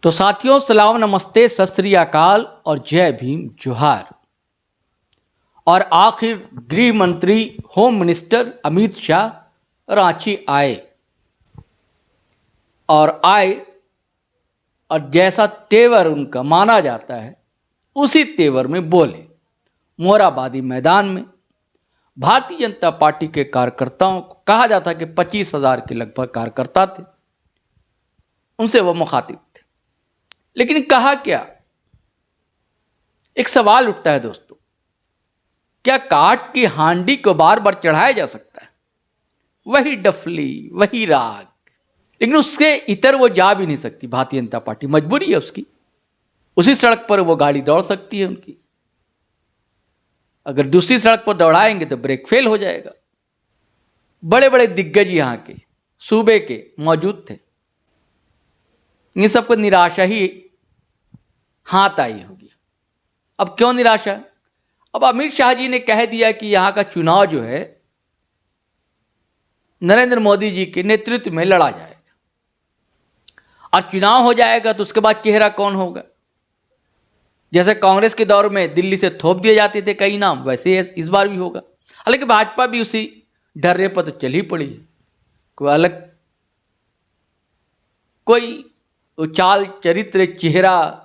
तो साथियों, सलाम, नमस्ते, सत श्री अकाल और जय भीम, जोहार। और आखिर गृह मंत्री होम मिनिस्टर अमित शाह रांची आए और जैसा तेवर उनका माना जाता है उसी तेवर में बोले। मोराबादी मैदान में भारतीय जनता पार्टी के कार्यकर्ताओं को कहा जाता है कि 25,000 के लगभग कार्यकर्ता थे, उनसे वो मुखातिब थे। लेकिन कहा क्या? एक सवाल उठता है दोस्तों, क्या काट की हांडी को बार बार चढ़ाया जा सकता है? वही डफली, वही राग, लेकिन उसके इतर वो जा भी नहीं सकती। भारतीय जनता पार्टी मजबूरी है उसकी, उसी सड़क पर वो गाड़ी दौड़ सकती है उनकी। अगर दूसरी सड़क पर दौड़ाएंगे तो ब्रेक फेल हो जाएगा। बड़े बड़े दिग्गज यहाँ के सूबे के मौजूद थे, इन सबको निराशा ही हाथ आई होगी। अब क्यों निराशा? अब अमित शाह जी ने कह दिया कि यहाँ का चुनाव जो है नरेंद्र मोदी जी के नेतृत्व में लड़ा जाएगा, और चुनाव हो जाएगा तो उसके बाद चेहरा कौन होगा? जैसे कांग्रेस के दौर में दिल्ली से थोप दिए जाते थे कई नाम, वैसे इस बार भी होगा। हालांकि भाजपा भी उसी डर्रे पर तो चल ही पड़ी है। कोई चाल, चरित्र, चेहरा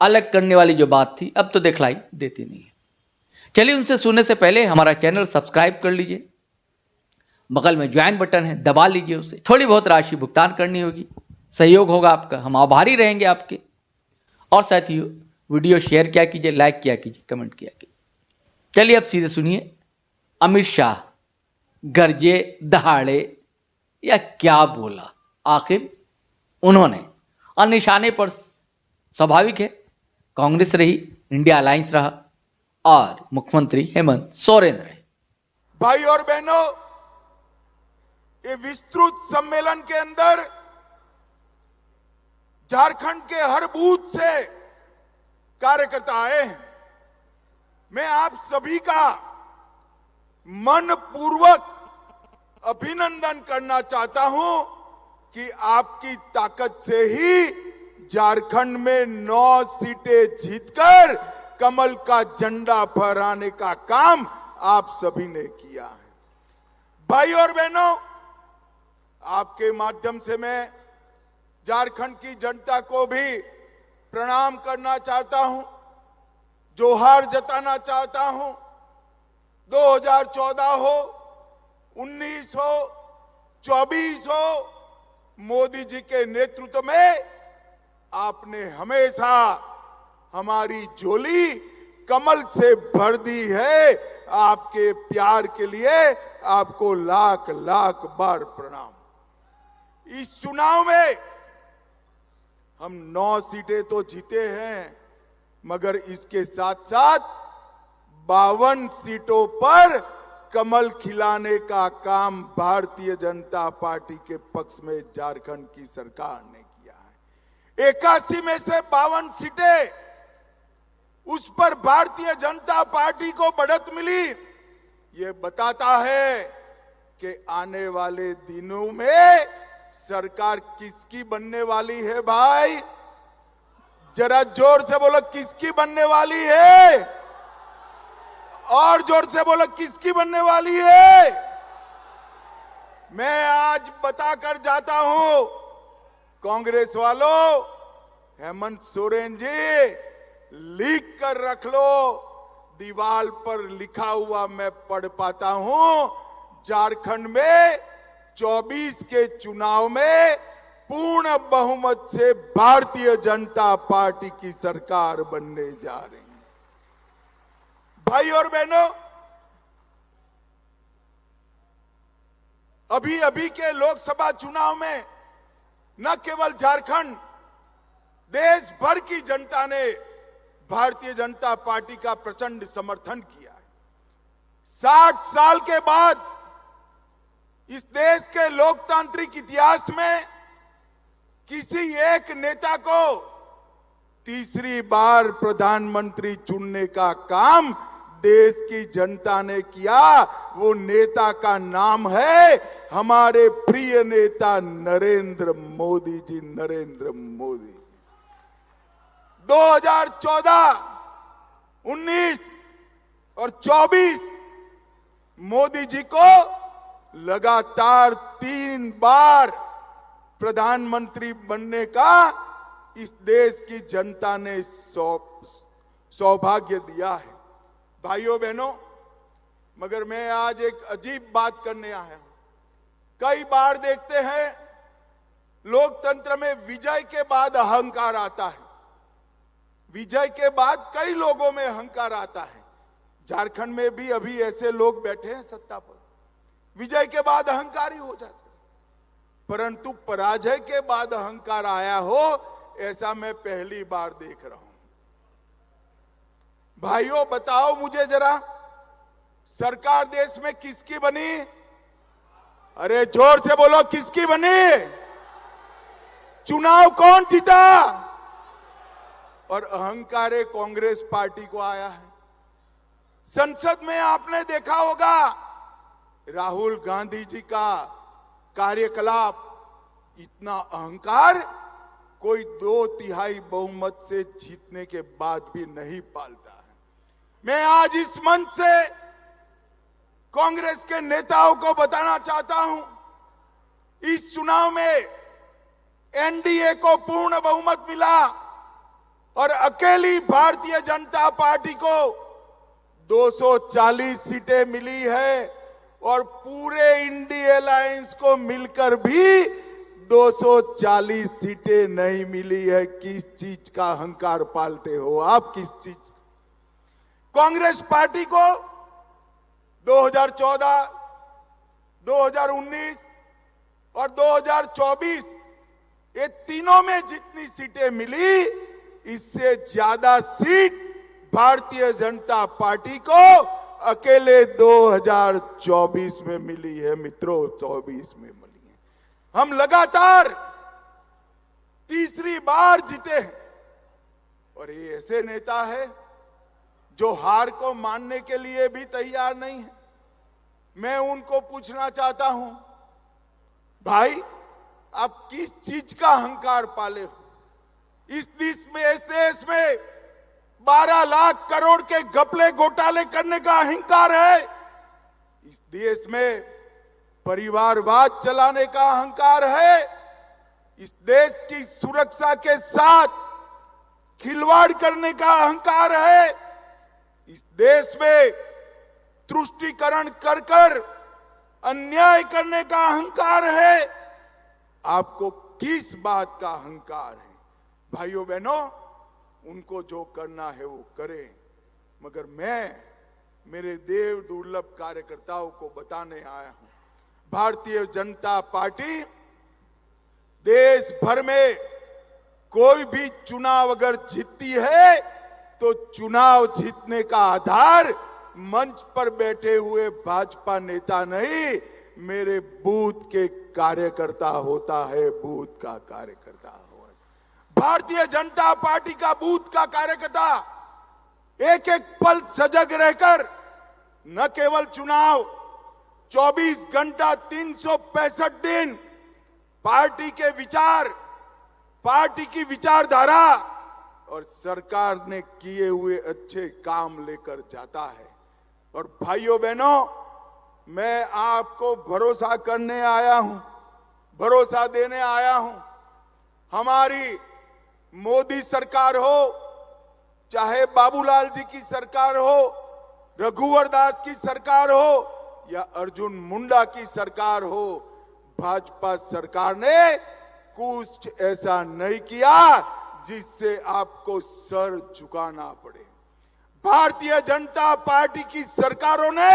अलग करने वाली जो बात थी अब तो दिखलाई देती नहीं है। चलिए, उनसे सुनने से पहले हमारा चैनल सब्सक्राइब कर लीजिए, बगल में ज्वाइन बटन है, दबा लीजिए उसे। थोड़ी बहुत राशि भुगतान करनी होगी, सहयोग होगा आपका, हम आभारी रहेंगे आपके। और साथियों, वीडियो शेयर किया कीजिए, लाइक किया कीजिए, कमेंट किया कीजिए। चलिए अब सीधे सुनिए, अमित शाह गरजे दहाड़े या क्या बोला आखिर उन्होंने। और निशाने पर स्वाभाविक है, कांग्रेस रही, इंडिया अलायंस रहा और मुख्यमंत्री हेमंत सोरेन रहे। भाई और बहनों, ये विस्तृत सम्मेलन के अंदर झारखंड के हर बूथ से कार्यकर्ता आए हैं। मैं आप सभी का मनपूर्वक अभिनंदन करना चाहता हूं कि आपकी ताकत से ही झारखंड में 9 सीटें जीतकर कमल का झंडा फहराने का काम आप सभी ने किया है। भाई और बहनों, आपके माध्यम से मैं झारखंड की जनता को भी प्रणाम करना चाहता हूं, जोहार जताना चाहता हूं। 2014 हो, 19 हो, 24 हो, मोदी जी के नेतृत्व में आपने हमेशा हमारी झोली कमल से भर दी है। आपके प्यार के लिए आपको लाख लाख बार प्रणाम। इस चुनाव में हम 9 सीटें तो जीते हैं, मगर इसके साथ साथ 52 सीटों पर कमल खिलाने का काम भारतीय जनता पार्टी के पक्ष में झारखंड की सरकार ने किया है। 81 में से 52 सीटें, उस पर भारतीय जनता पार्टी को बढ़त मिली। ये बताता है कि आने वाले दिनों में सरकार किसकी बनने वाली है। भाई जरा जोर से बोलो, किसकी बनने वाली है? और जोर से बोलो, किसकी बनने वाली है? मैं आज बताकर जाता हूं, कांग्रेस वालों, हेमंत सोरेन जी लिख कर रख लो, दीवार पर लिखा हुआ मैं पढ़ पाता हूं। झारखंड में 24 के चुनाव में पूर्ण बहुमत से भारतीय जनता पार्टी की सरकार बनने जा रही है। भाई और बहनों, अभी अभी के लोकसभा चुनाव में न केवल झारखंड, देश भर की जनता ने भारतीय जनता पार्टी का प्रचंड समर्थन किया है। 60 साल के बाद इस देश के लोकतांत्रिक इतिहास में किसी एक नेता को तीसरी बार प्रधानमंत्री चुनने का काम देश की जनता ने किया। वो नेता का नाम है हमारे प्रिय नेता नरेंद्र मोदी जी। नरेंद्र मोदी। 2014, 19 और 24 मोदी जी को लगातार 3 बार प्रधानमंत्री बनने का इस देश की जनता ने सौभाग्य दिया है। भाइयों बहनों, मगर मैं आज एक अजीब बात करने आया हूं। कई बार देखते हैं लोकतंत्र में विजय के बाद अहंकार आता है। विजय के बाद कई लोगों में अहंकार आता है। झारखंड में भी अभी ऐसे लोग बैठे हैं सत्ता पर, विजय के बाद अहंकारी हो जाते, परंतु पराजय के बाद अहंकार आया हो ऐसा मैं पहली बार देख रहा हूं। भाइयों बताओ मुझे जरा, सरकार देश में किसकी बनी? अरे जोर से बोलो, किसकी बनी? चुनाव कौन जीता? और अहंकार कांग्रेस पार्टी को आया है। संसद में आपने देखा होगा राहुल गांधी जी का कार्यकलाप, इतना अहंकार कोई 2/3 बहुमत से जीतने के बाद भी नहीं पालता है। मैं आज इस मंच से कांग्रेस के नेताओं को बताना चाहता हूं, इस चुनाव में एनडीए को पूर्ण बहुमत मिला और अकेली भारतीय जनता पार्टी को 240 सीटें मिली है और पूरे इंडिया अलायंस को मिलकर भी 240 सीटें नहीं मिली है। किस चीज का अहंकार पालते हो आप? किस चीज? कांग्रेस पार्टी को 2014, 2019 और 2024 ये तीनों में जितनी सीटें मिली, इससे ज्यादा सीट भारतीय जनता पार्टी को अकेले 2024 में मिली है। मित्रों, 24 में मिली है। हम लगातार तीसरी बार जीते हैं और ये ऐसे नेता है जो हार को मानने के लिए भी तैयार नहीं है। मैं उनको पूछना चाहता हूं, भाई आप किस चीज का अहंकार पाले हो? इस देश में 12 लाख करोड़ के घपले घोटाले करने का अहंकार है। इस देश में परिवारवाद चलाने का अहंकार है। इस देश की सुरक्षा के साथ खिलवाड़ करने का अहंकार है। इस देश में तुष्टीकरण कर अन्याय करने का अहंकार है। आपको किस बात का अहंकार है? भाइयों बहनों, उनको जो करना है वो करें, मगर मैं मेरे देव दुर्लभ कार्यकर्ताओं को बताने आया हूं, भारतीय जनता पार्टी देश भर में कोई भी चुनाव अगर जीतती है तो चुनाव जीतने का आधार मंच पर बैठे हुए भाजपा नेता नहीं, मेरे बूथ के कार्यकर्ता होता है। बूथ का कार्यकर्ता हो। भारतीय जनता पार्टी का बूथ का कार्यकर्ता एक एक पल सजग रहकर न केवल चुनाव 24 घंटा 365 दिन पार्टी के विचार, पार्टी की विचारधारा और सरकार ने किए हुए अच्छे काम लेकर जाता है। और भाइयों बहनों, मैं आपको भरोसा करने आया हूं, भरोसा देने आया हूं। हमारी मोदी सरकार हो, चाहे बाबूलाल जी की सरकार हो, रघुवर दास की सरकार हो या अर्जुन मुंडा की सरकार हो, भाजपा सरकार ने कुछ ऐसा नहीं किया जिससे आपको सर झुकाना पड़े। भारतीय जनता पार्टी की सरकारों ने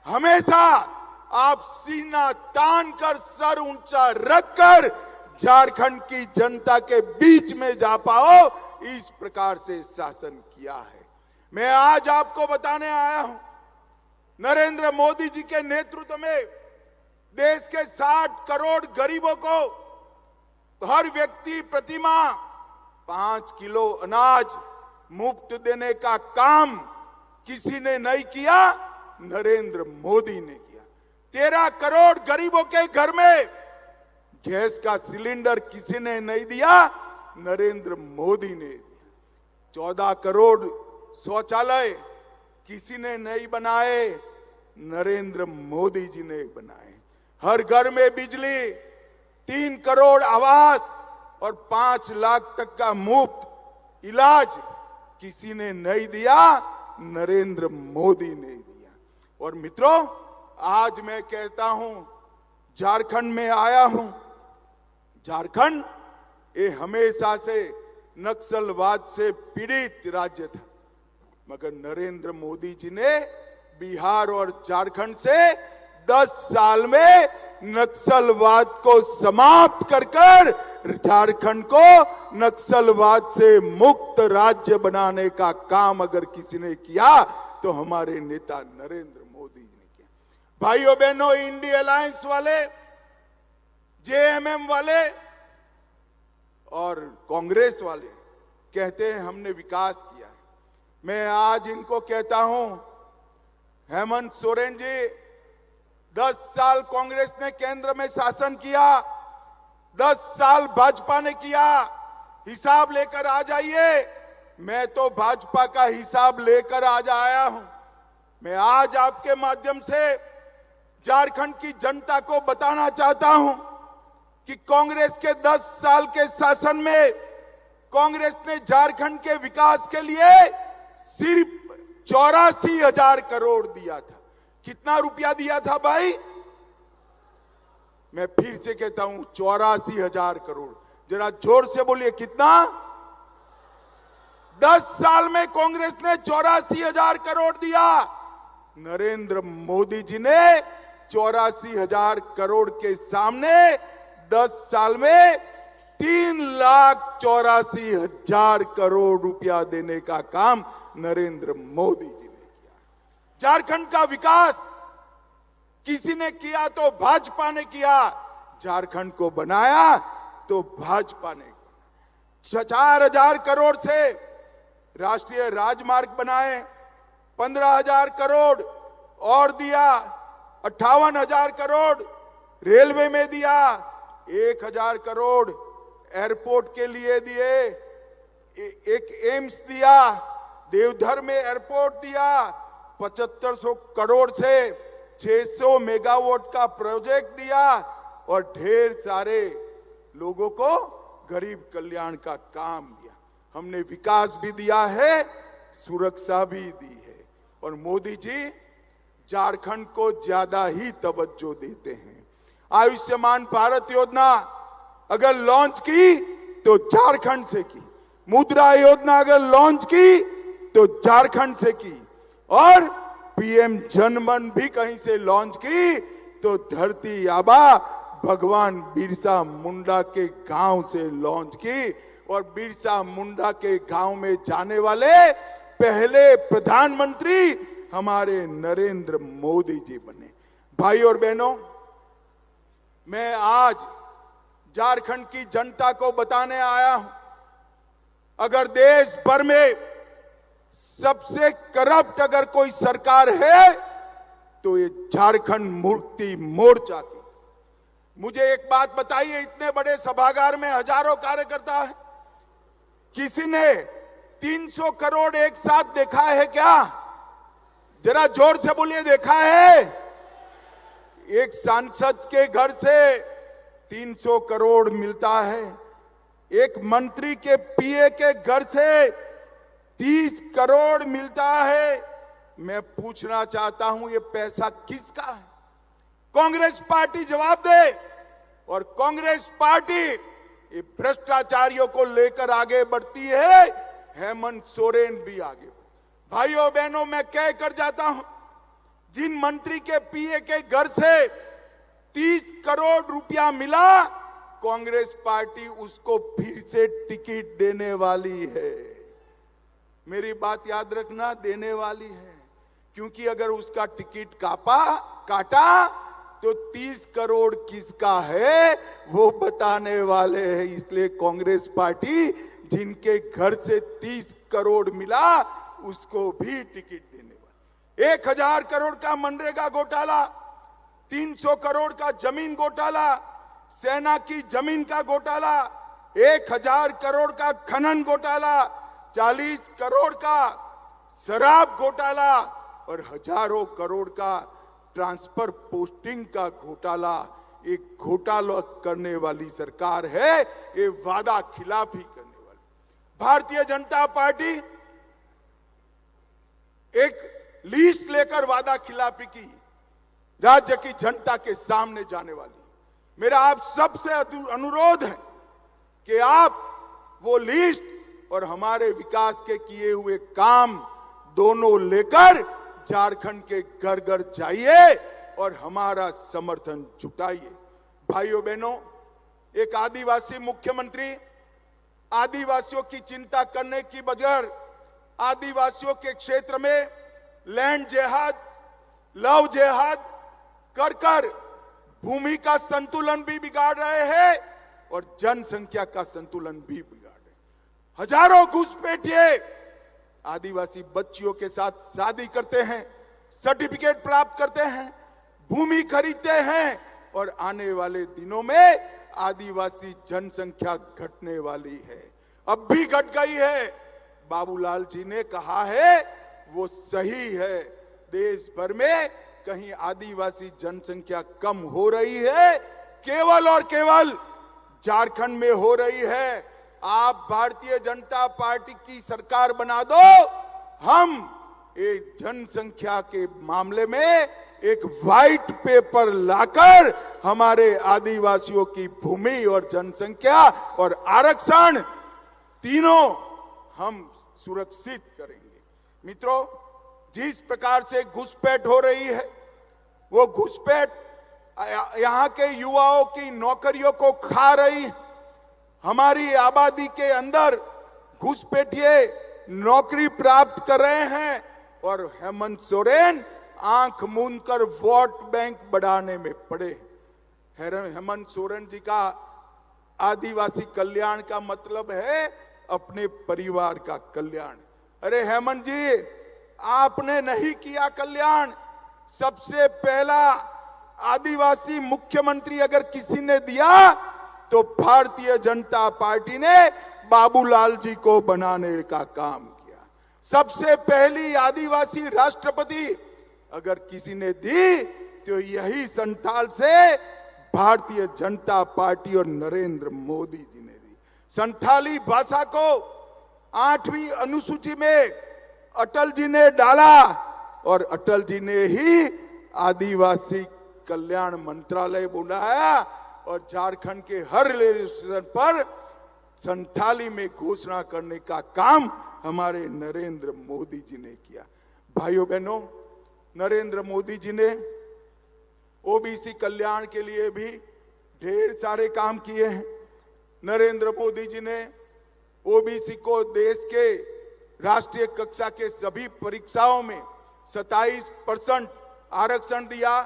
हमेशा आप सीना तान कर, सर ऊंचा रखकर झारखंड की जनता के बीच में जा पाओ, इस प्रकार से शासन किया है। मैं आज आपको बताने आया हूं, नरेंद्र मोदी जी के नेतृत्व में देश के 60 करोड़ गरीबों को हर व्यक्ति प्रतिमाह 5 किलो अनाज मुफ्त देने का काम किसी ने नहीं किया, नरेंद्र मोदी ने किया। 13 करोड़ गरीबों के घर में गैस का सिलेंडर किसी ने नहीं दिया, नरेंद्र मोदी ने दिया। 14 करोड़ शौचालय किसी ने नहीं बनाए, नरेंद्र मोदी जी ने बनाए। हर घर में बिजली, 3 करोड़ आवास और 5 लाख तक का मुफ्त इलाज किसी ने नहीं दिया, नरेंद्र मोदी ने दिया। और मित्रों, आज मैं कहता हूं, झारखंड में आया हूं। झारखंड ये हमेशा से नक्सलवाद से पीड़ित राज्य था, मगर नरेंद्र मोदी जी ने बिहार और झारखंड से 10 साल में नक्सलवाद को समाप्त कर झारखंड को नक्सलवाद से मुक्त राज्य बनाने का काम अगर किसी ने किया तो हमारे नेता नरेंद्र मोदी जी ने किया। भाइयों बहनों, इंडिया अलायंस वाले, जेएमएम वाले और कांग्रेस वाले कहते हैं हमने विकास किया है। मैं आज इनको कहता हूं, हेमंत सोरेन जी, 10 साल कांग्रेस ने केंद्र में शासन किया, 10 साल भाजपा ने किया, हिसाब लेकर आ जाइए। मैं तो भाजपा का हिसाब लेकर आज आया हूं। मैं आज आपके माध्यम से झारखंड की जनता को बताना चाहता हूं कि कांग्रेस के 10 साल के शासन में कांग्रेस ने झारखंड के विकास के लिए सिर्फ 84,000 करोड़ दिया था। कितना रुपया दिया था भाई? मैं फिर से कहता हूं, 84,000 करोड़। जरा जोर से बोलिए, कितना? 10 साल में कांग्रेस ने 84,000 करोड़ दिया। नरेंद्र मोदी जी ने 84,000 करोड़ के सामने 10 साल में 3,84,000 करोड़ रुपया देने का काम नरेंद्र मोदी जी ने किया। झारखंड का विकास किसी ने किया तो भाजपा ने किया, झारखंड को बनाया तो भाजपा ने। 4,000 करोड़ से राष्ट्रीय राजमार्ग बनाए, 15,000 करोड़ और दिया, 58,000 करोड़ रेलवे में दिया, 1,000 करोड़ एयरपोर्ट के लिए दिए, एक एम्स दिया, देवधर में एयरपोर्ट दिया, 7500 करोड़ से 600 मेगावाट का प्रोजेक्ट दिया और ढेर सारे लोगों को गरीब कल्याण का काम दिया। हमने विकास भी दिया है, सुरक्षा भी दी है। और मोदी जी झारखंड को ज्यादा ही तवज्जो देते हैं। आयुष्मान भारत योजना अगर लॉन्च की तो झारखंड से की, मुद्रा योजना अगर लॉन्च की तो झारखंड से की, और पीएम जनमन भी कहीं से लॉन्च की तो धरती आबा भगवान बिरसा मुंडा के गांव से लॉन्च की। और बिरसा मुंडा के गांव में जाने वाले पहले प्रधानमंत्री हमारे नरेंद्र मोदी जी बने। भाई और बहनों, मैं आज झारखंड की जनता को बताने आया हूं, अगर देश भर में सबसे करप्ट अगर कोई सरकार है तो ये झारखंड मुक्ति मोर्चा की। मुझे एक बात बताइए, इतने बड़े सभागार में हजारों कार्यकर्ता है, किसी ने 300 करोड़ एक साथ देखा है क्या? जरा जोर से बोलिए, देखा है? एक सांसद के घर से 300 करोड़ मिलता है, एक मंत्री के पीए के घर से 30 करोड़ मिलता है। मैं पूछना चाहता हूं, ये पैसा किसका है? कांग्रेस पार्टी जवाब दे। और कांग्रेस पार्टी ये भ्रष्टाचारियों को लेकर आगे बढ़ती है, हेमंत सोरेन भी आगे। भाइयों बहनों, मैं कह कर जाता हूं, जिन मंत्री के पीए के घर से 30 करोड़ रुपया मिला, कांग्रेस पार्टी उसको फिर से टिकट देने वाली है। मेरी बात याद रखना, देने वाली है, क्योंकि अगर उसका टिकट काटा तो 30 करोड़ किसका है वो बताने वाले हैं। इसलिए कांग्रेस पार्टी जिनके घर से 30 करोड़ मिला उसको भी टिकट देने वाली। 1,000 करोड़ का मनरेगा घोटाला, 300 करोड़ का जमीन घोटाला, सेना की जमीन का घोटाला, 1,000 करोड़ का खनन घोटाला, 40 करोड़ का शराब घोटाला और हजारों करोड़ का ट्रांसफर पोस्टिंग का घोटाला, एक घोटाला करने वाली सरकार है, ये वादा खिलाफी करने वाली। भारतीय जनता पार्टी एक लिस्ट लेकर वादा खिलाफी की राज्य की जनता के सामने जाने वाली। मेरा आप सबसे अनुरोध है कि आप वो लिस्ट और हमारे विकास के किए हुए काम दोनों लेकर झारखंड के घर घर जाइए और हमारा समर्थन जुटाइए। भाइयों बहनों, एक आदिवासी मुख्यमंत्री आदिवासियों की चिंता करने की बजाय आदिवासियों के क्षेत्र में लैंड जेहाद, लव जेहाद कर कर भूमि का संतुलन भी बिगाड़ रहे हैं और जनसंख्या का संतुलन भी बिगाड़ रहे हैं। हजारों घुसपैठिए आदिवासी बच्चियों के साथ शादी करते हैं, सर्टिफिकेट प्राप्त करते हैं, भूमि खरीदते हैं और आने वाले दिनों में आदिवासी जनसंख्या घटने वाली है, अब भी घट गई है। बाबूलाल जी ने कहा है वो सही है। देश भर में कहीं आदिवासी जनसंख्या कम हो रही है, केवल और केवल झारखंड में हो रही है। आप भारतीय जनता पार्टी की सरकार बना दो, हम एक जनसंख्या के मामले में एक व्हाइट पेपर लाकर हमारे आदिवासियों की भूमि और जनसंख्या और आरक्षण तीनों हम सुरक्षित करेंगे। मित्रों, जिस प्रकार से घुसपैठ हो रही है, वो घुसपैठ यहाँ के युवाओं की नौकरियों को खा रही है। हमारी आबादी के अंदर घुसपैठिए नौकरी प्राप्त कर रहे हैं और हेमंत सोरेन आंख मूंद कर वोट बैंक बढ़ाने में पड़े। हेमंत सोरेन जी का आदिवासी कल्याण का मतलब है अपने परिवार का कल्याण। अरे हेमंत जी, आपने नहीं किया कल्याण। सबसे पहला आदिवासी मुख्यमंत्री अगर किसी ने दिया तो भारतीय जनता पार्टी ने बाबूलाल जी को बनाने का काम किया। सबसे पहली आदिवासी राष्ट्रपति अगर किसी ने दी तो यही संथाल से भारतीय जनता पार्टी और नरेंद्र मोदी जी ने दी। संथाली भाषा को 8वीं अनुसूची में अटल जी ने डाला और अटल जी ने ही आदिवासी कल्याण मंत्रालय बनाया और झारखंड के हर रेलवे स्टेशन पर संथाली में घोषणा करने का काम हमारे नरेंद्र मोदी जी ने किया। भाइयों बहनों, नरेंद्र मोदी जी ने ओबीसी कल्याण के लिए भी ढेर सारे काम किए हैं। नरेंद्र मोदी जी ने ओबीसी को देश के राष्ट्रीय कक्षा के सभी परीक्षाओं में 27% आरक्षण दिया,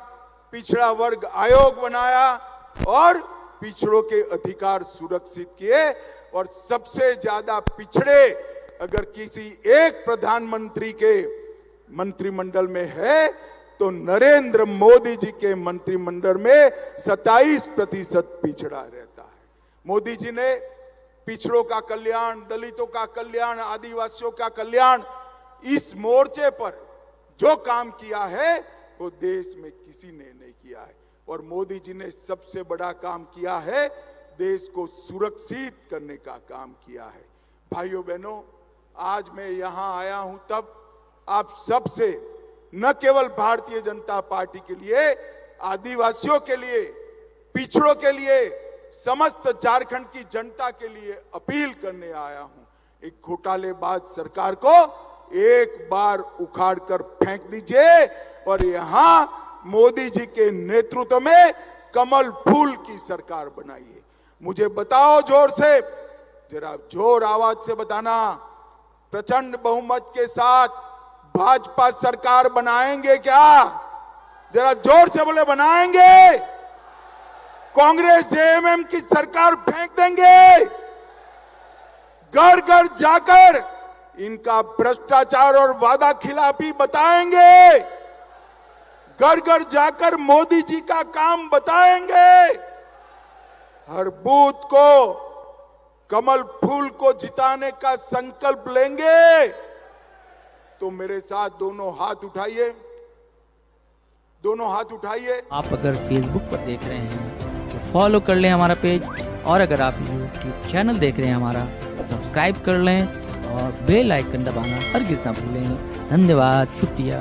पिछड़ा वर्ग आयोग बनाया और पिछड़ों के अधिकार सुरक्षित किए। और सबसे ज्यादा पिछड़े अगर किसी एक प्रधानमंत्री के मंत्रिमंडल में है तो नरेंद्र मोदी जी के मंत्रिमंडल में 27% पिछड़ा रहता है। मोदी जी ने पिछड़ों का कल्याण, दलितों का कल्याण, आदिवासियों का कल्याण, इस मोर्चे पर जो काम किया है वो देश में किसी ने नहीं किया है। और मोदी जी ने सबसे बड़ा काम किया है, देश को सुरक्षित करने का काम किया है। भाइयों बहनों, आज मैं यहां आया हूं तब आप सबसे न केवल भारतीय जनता पार्टी के लिए, आदिवासियों के लिए, पिछड़ों के लिए, समस्त झारखंड की जनता के लिए अपील करने आया हूं। एक घोटालेबाज सरकार को एक बार उखाड़ कर फेंक दीजिए और यहां मोदी जी के नेतृत्व में कमल फूल की सरकार बनाइए। मुझे बताओ जोर से, जरा जोर आवाज से बताना, प्रचंड बहुमत के साथ भाजपा सरकार बनाएंगे क्या? जरा जोर से बोले, बनाएंगे? कांग्रेस जेएमएम की सरकार फेंक देंगे? घर घर जाकर इनका भ्रष्टाचार और वादा खिलाफी बताएंगे? घर घर जाकर मोदी जी का काम बताएंगे? हर बूथ को कमल फूल को जिताने का संकल्प लेंगे तो मेरे साथ दोनों हाथ उठाइए, दोनों हाथ उठाइए। आप अगर फेसबुक पर देख रहे हैं तो फॉलो कर लें हमारा पेज, और अगर आप यूट्यूब चैनल देख रहे हैं हमारा, सब्सक्राइब कर लें और बेल आइकन दबाना हरगिज़ ना भूलें। धन्यवाद, शुक्रिया।